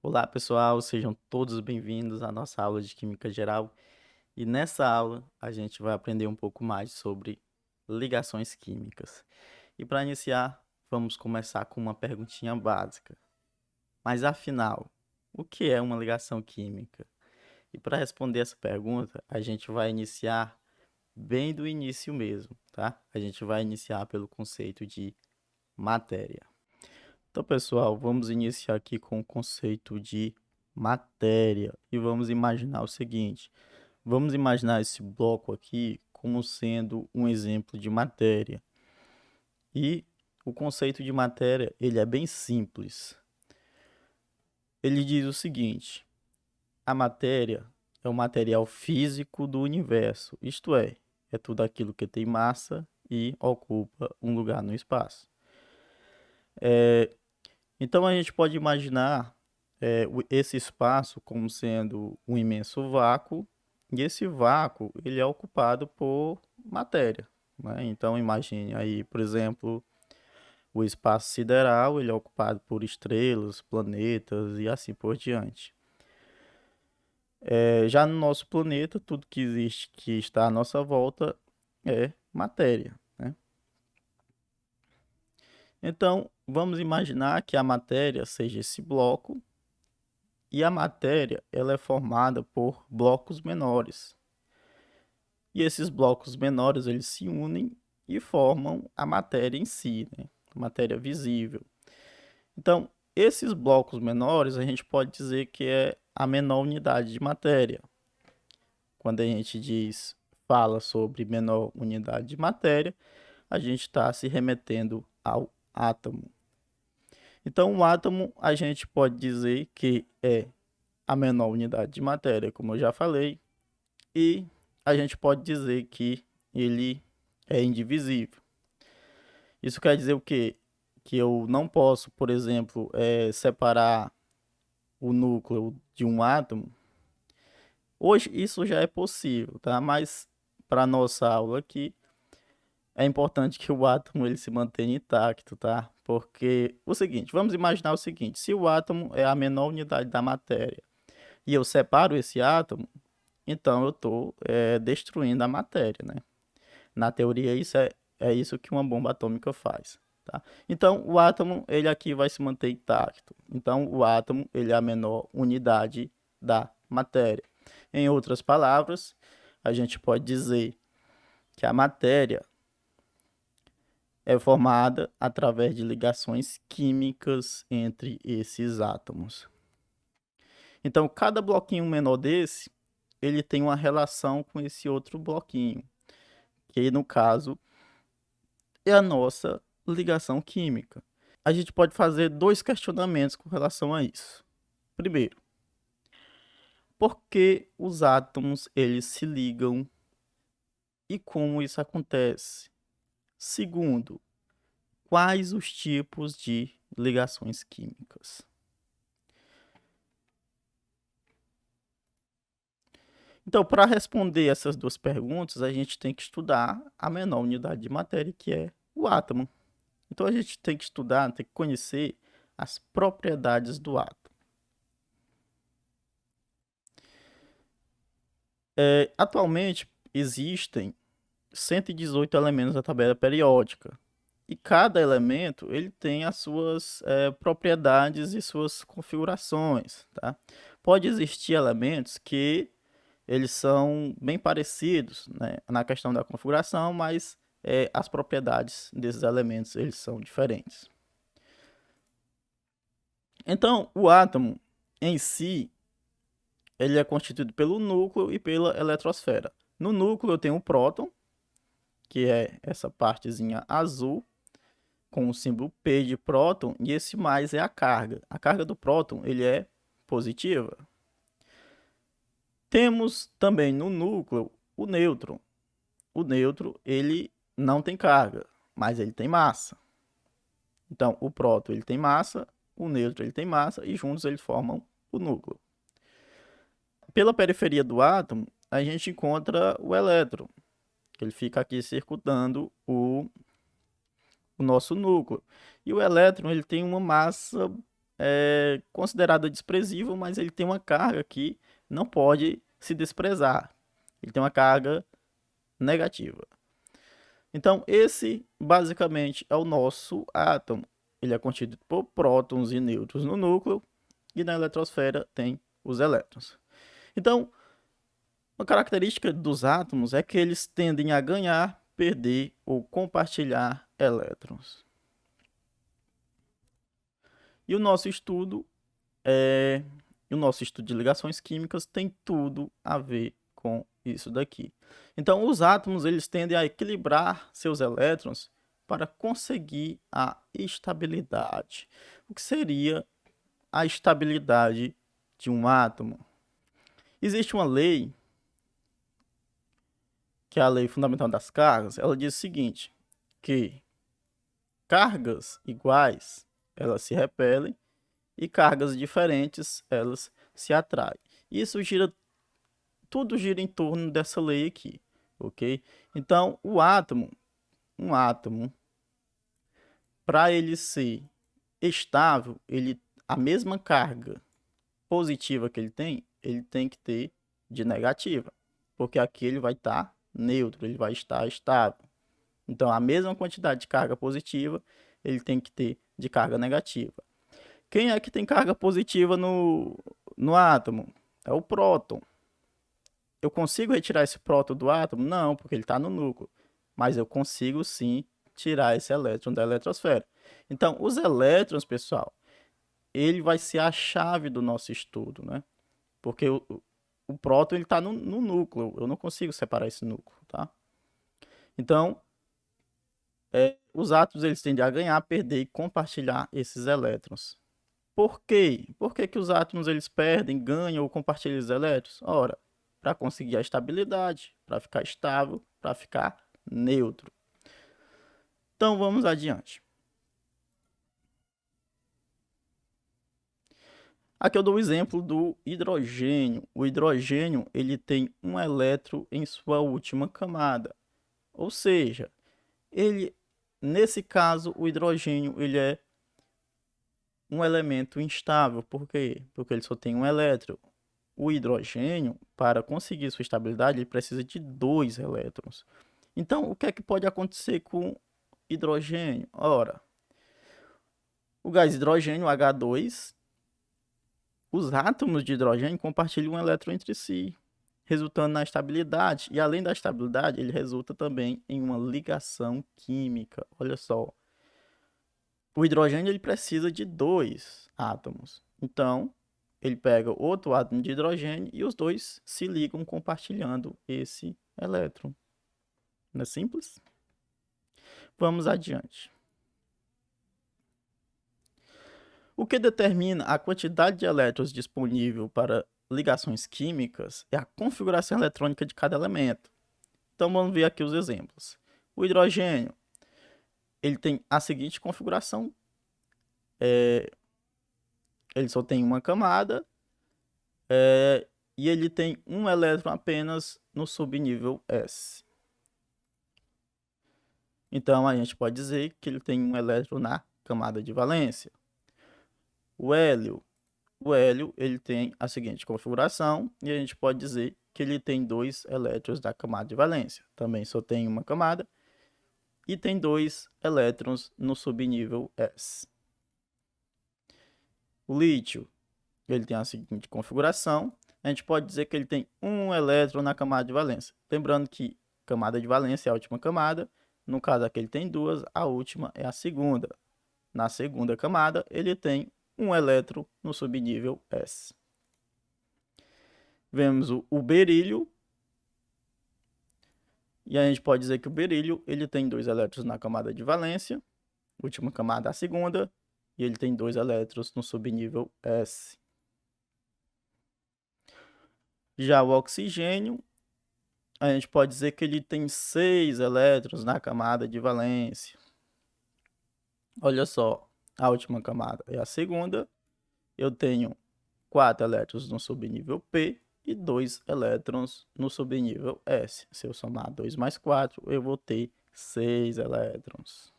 Olá, pessoal, sejam todos bem-vindos à nossa aula de Química Geral. E nessa aula a gente vai aprender um pouco mais sobre ligações químicas. E para iniciar, vamos começar com uma perguntinha básica. Mas afinal, o que é uma ligação química? E para responder essa pergunta, a gente vai iniciar bem do início mesmo, tá? A gente vai iniciar pelo conceito de matéria. Então, pessoal, vamos iniciar aqui com o conceito de matéria e vamos imaginar o seguinte: vamos imaginar esse bloco aqui como sendo um exemplo de matéria. E o conceito de matéria, ele é bem simples. Ele diz o seguinte: a matéria é o material físico do universo, isto é tudo aquilo que tem massa e ocupa um lugar no espaço. Então a gente pode imaginar esse espaço como sendo um imenso vácuo, e esse vácuo ele é ocupado por matéria, né? Então imagine aí, por exemplo, o espaço sideral, ele é ocupado por estrelas, planetas e assim por diante. Já no nosso planeta, tudo que existe, que está à nossa volta, é matéria, né? Então, vamos imaginar que a matéria seja esse bloco, e a matéria ela é formada por blocos menores. E esses blocos menores eles se unem e formam a matéria em si, né? A matéria visível. Então, esses blocos menores a gente pode dizer que é a menor unidade de matéria. Quando a gente fala sobre menor unidade de matéria, a gente está se remetendo ao átomo. Então, o átomo a gente pode dizer que é a menor unidade de matéria, como eu já falei, e a gente pode dizer que ele é indivisível. Isso quer dizer o quê? Que eu não posso, por exemplo, separar o núcleo de um átomo. Hoje isso já é possível, tá? Mas para nossa aula aqui é importante que o átomo ele se mantenha intacto, tá? Porque o seguinte, vamos imaginar o seguinte: se o átomo é a menor unidade da matéria e eu separo esse átomo, então eu estou destruindo a matéria, né? Na teoria, é isso que uma bomba atômica faz, tá? Então, o átomo, ele aqui vai se manter intacto. Então, o átomo, ele é a menor unidade da matéria. Em outras palavras, a gente pode dizer que a matéria é formada através de ligações químicas entre esses átomos. Então, cada bloquinho menor desse, ele tem uma relação com esse outro bloquinho, que no caso é a nossa ligação química. A gente pode fazer dois questionamentos com relação a isso. Primeiro, por que os átomos eles se ligam e como isso acontece? Segundo, quais os tipos de ligações químicas? Então, para responder essas duas perguntas, a gente tem que estudar a menor unidade de matéria, que é o átomo. Então, a gente tem que estudar, tem que conhecer as propriedades do átomo. Atualmente, existem 118 elementos da tabela periódica. E cada elemento ele tem as suas propriedades e suas configurações, tá? Pode existir elementos que eles são bem parecidos, né, na questão da configuração, mas as propriedades desses elementos eles são diferentes. Então, o átomo em si ele é constituído pelo núcleo e pela eletrosfera. No núcleo eu tenho o próton, que é essa partezinha azul, com o símbolo P de próton, e esse mais é a carga. A carga do próton ele é positiva. Temos também no núcleo o nêutron. O nêutron ele não tem carga, mas ele tem massa. Então, o próton ele tem massa, o nêutron ele tem massa, e juntos eles formam o núcleo. Pela periferia do átomo, a gente encontra o elétron, que ele fica aqui circundando o nosso núcleo. E o elétron ele tem uma massa é considerado desprezível, mas ele tem uma carga que não pode se desprezar. Ele tem uma carga negativa. Então, esse basicamente é o nosso átomo. Ele é constituído por prótons e nêutrons no núcleo, e na eletrosfera tem os elétrons. Então, uma característica dos átomos é que eles tendem a ganhar, perder ou compartilhar elétrons. E o nosso estudo de ligações químicas tem tudo a ver com isso daqui. Então, os átomos eles tendem a equilibrar seus elétrons para conseguir a estabilidade. O que seria a estabilidade de um átomo? Existe uma lei, que é a lei fundamental das cargas. Ela diz o seguinte, que cargas iguais, elas se repelem, e cargas diferentes, elas se atraem. Isso tudo gira em torno dessa lei aqui, ok? Então, um átomo, para ele ser estável, a mesma carga positiva que ele tem que ter de negativa, porque aqui ele vai estar neutro, ele vai estar estável. Então, a mesma quantidade de carga positiva, ele tem que ter de carga negativa. Quem é que tem carga positiva no átomo? É o próton. Eu consigo retirar esse próton do átomo? Não, porque ele está no núcleo. Mas eu consigo sim tirar esse elétron da eletrosfera. Então, os elétrons, pessoal, ele vai ser a chave do nosso estudo, né? Porque o próton está no núcleo. Eu não consigo separar esse núcleo, tá? Então, os átomos eles tendem a ganhar, perder e compartilhar esses elétrons. Por quê? Por que que os átomos eles perdem, ganham ou compartilham os elétrons? Ora, para conseguir a estabilidade, para ficar estável, para ficar neutro. Então vamos adiante. Aqui eu dou o exemplo do hidrogênio. O hidrogênio ele tem um elétron em sua última camada. Ou seja, nesse caso, o hidrogênio ele é um elemento instável. Por quê? Porque ele só tem um elétron. O hidrogênio, para conseguir sua estabilidade, ele precisa de 2 elétrons. Então, o que é que pode acontecer com hidrogênio? Ora, o gás hidrogênio, H2, os átomos de hidrogênio compartilham um elétron entre si, resultando na estabilidade. E além da estabilidade, ele resulta também em uma ligação química. Olha só, o hidrogênio ele precisa de 2 átomos. Então, ele pega outro átomo de hidrogênio e os dois se ligam compartilhando esse elétron. Não é simples? Vamos adiante. O que determina a quantidade de elétrons disponível para ligações químicas é a configuração eletrônica de cada elemento. Então vamos ver aqui os exemplos. O hidrogênio ele tem a seguinte configuração. Ele só tem uma camada e ele tem um elétron apenas no subnível S. Então a gente pode dizer que ele tem um elétron na camada de valência. O hélio ele tem a seguinte configuração e a gente pode dizer que ele tem 2 elétrons na camada de valência. Também só tem uma camada e tem 2 elétrons no subnível S. O lítio ele tem a seguinte configuração. A gente pode dizer que ele tem um elétron na camada de valência. Lembrando que camada de valência é a última camada. No caso aqui ele tem 2, a última é a segunda. Na segunda camada ele tem um elétron no subnível S. Vemos o berílio. E a gente pode dizer que o berílio ele tem 2 elétrons na camada de valência. Última camada a segunda. E ele tem 2 elétrons no subnível S. Já o oxigênio, a gente pode dizer que ele tem 6 elétrons na camada de valência. Olha só, a última camada é a segunda. Eu tenho 4 elétrons no subnível P e 2 elétrons no subnível S. Se eu somar 2 mais 4, eu vou ter 6 elétrons.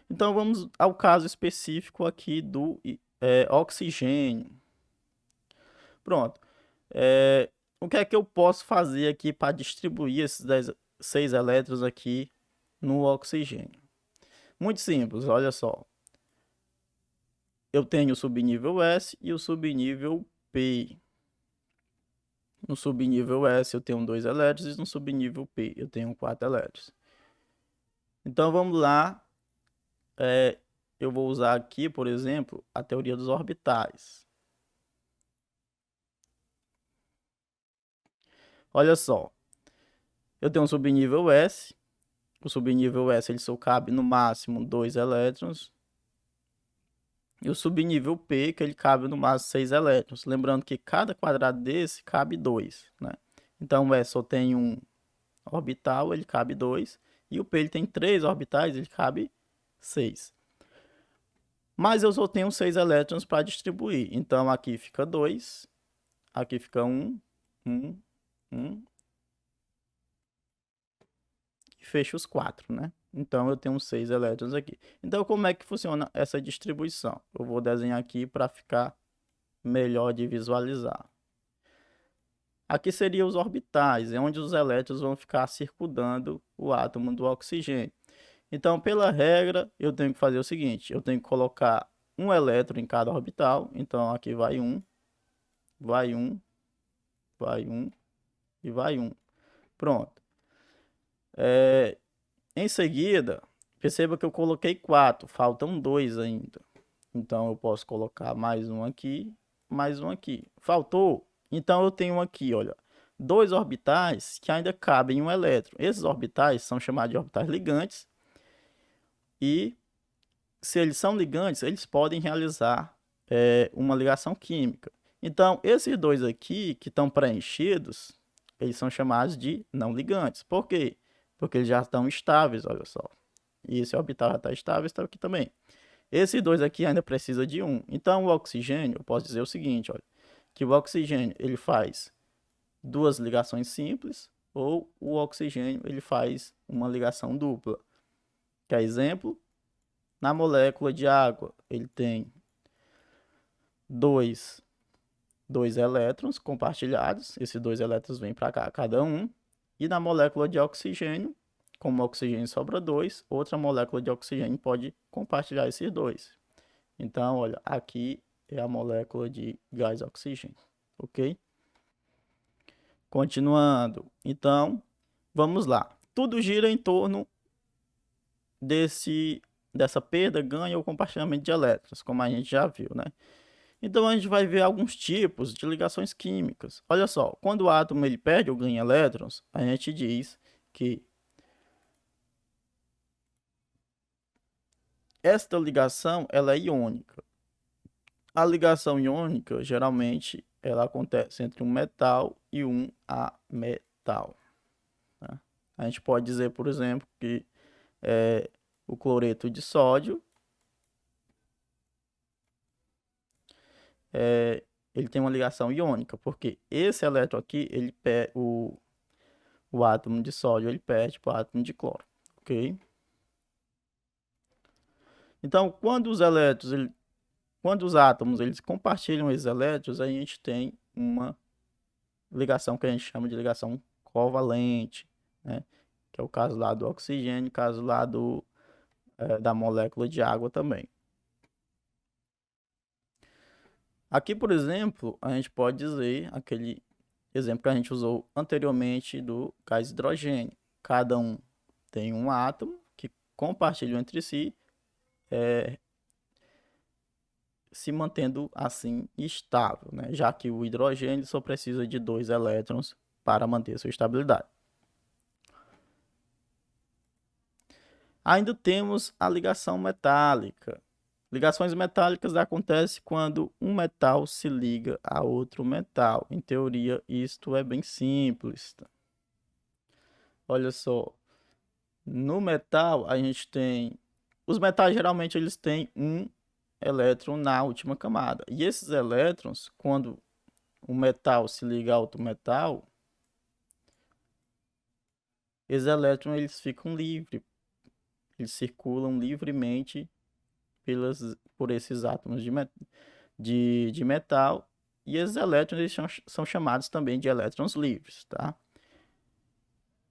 Então vamos ao caso específico aqui do oxigênio. Pronto. O que é que eu posso fazer aqui para distribuir esses 6 elétrons aqui no oxigênio? Muito simples, olha só. Eu tenho o subnível S e o subnível P. No subnível S eu tenho 2 elétrons e no subnível P eu tenho 4 elétrons. Então vamos lá. Eu vou usar aqui, por exemplo, a teoria dos orbitais. Olha só. Eu tenho um subnível S. O subnível S ele só cabe no máximo 2 elétrons. E o subnível P, que ele cabe no máximo 6 elétrons. Lembrando que cada quadrado desse cabe 2, né? Então o S só tem um orbital, ele cabe 2. E o P ele tem 3 orbitais, ele cabe 6. Mas eu só tenho 6 elétrons para distribuir. Então aqui fica 2, aqui fica 1, 1, 1. E fecha os 4, né? Então eu tenho 6 elétrons aqui. Então como é que funciona essa distribuição? Eu vou desenhar aqui para ficar melhor de visualizar. Aqui seriam os orbitais, é onde os elétrons vão ficar circundando o átomo do oxigênio. Então, pela regra, eu tenho que fazer o seguinte, eu tenho que colocar um elétron em cada orbital. Então, aqui vai um, vai um, vai um e vai um. Pronto. Em seguida, perceba que eu coloquei 4, faltam 2 ainda. Então, eu posso colocar mais um aqui, mais um aqui. Faltou? Então, eu tenho aqui, olha, 2 orbitais que ainda cabem em um elétron. Esses orbitais são chamados de orbitais ligantes. E, se eles são ligantes, eles podem realizar uma ligação química. Então, esses dois aqui, que estão preenchidos, eles são chamados de não ligantes. Por quê? Porque eles já estão estáveis, olha só. E esse orbital já está estável, está aqui também. Esses dois aqui ainda precisa de um. Então, o oxigênio, eu posso dizer o seguinte, olha, que o oxigênio ele faz 2 ligações simples, ou o oxigênio ele faz uma ligação dupla. Quer exemplo? Na molécula de água, ele tem dois elétrons compartilhados. Esses 2 elétrons vêm para cá, cada um. E na molécula de oxigênio, como o oxigênio sobra 2, outra molécula de oxigênio pode compartilhar esses 2. Então, olha, aqui é a molécula de gás oxigênio, ok? Continuando, então, vamos lá. Tudo gira em torno dessa perda, ganho ou compartilhamento de elétrons, como a gente já viu, né? Então a gente vai ver alguns tipos de ligações químicas. Olha só, quando o átomo ele perde ou ganha elétrons, a gente diz que esta ligação ela é iônica. A ligação iônica, geralmente, ela acontece entre um metal e um ametal. Tá? A gente pode dizer, por exemplo, que o cloreto de sódio ele tem uma ligação iônica, porque esse elétron aqui, o átomo de sódio ele perde para o átomo de cloro, ok? Então, quando os átomos eles compartilham esses elétrons, a gente tem uma ligação que a gente chama de ligação covalente, né? Que é o caso lá do oxigênio, caso lá da molécula de água também. Aqui, por exemplo, a gente pode dizer aquele exemplo que a gente usou anteriormente do gás hidrogênio. Cada um tem um átomo que compartilham entre si, se mantendo assim estável, né? Já que o hidrogênio só precisa de 2 elétrons para manter sua estabilidade. Ainda temos a ligação metálica. Ligações metálicas acontecem quando um metal se liga a outro metal. Em teoria, isto é bem simples. Tá? Olha só, no metal a gente tem... Os metais geralmente eles têm um elétron na última camada. E esses elétrons, quando um metal se liga a outro metal, esses elétrons eles ficam livres eles circulam livremente por esses átomos de metal, e esses elétrons eles são chamados também de elétrons livres, tá?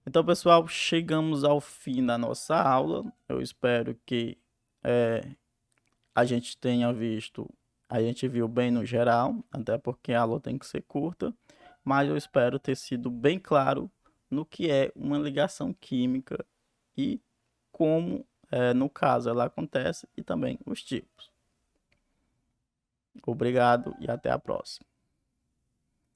Então, pessoal, chegamos ao fim da nossa aula. Eu espero que a gente tenha visto, a gente viu bem no geral, até porque a aula tem que ser curta, mas eu espero ter sido bem claro no que é uma ligação química e como, no caso, ela acontece e também os tipos. Obrigado e até a próxima.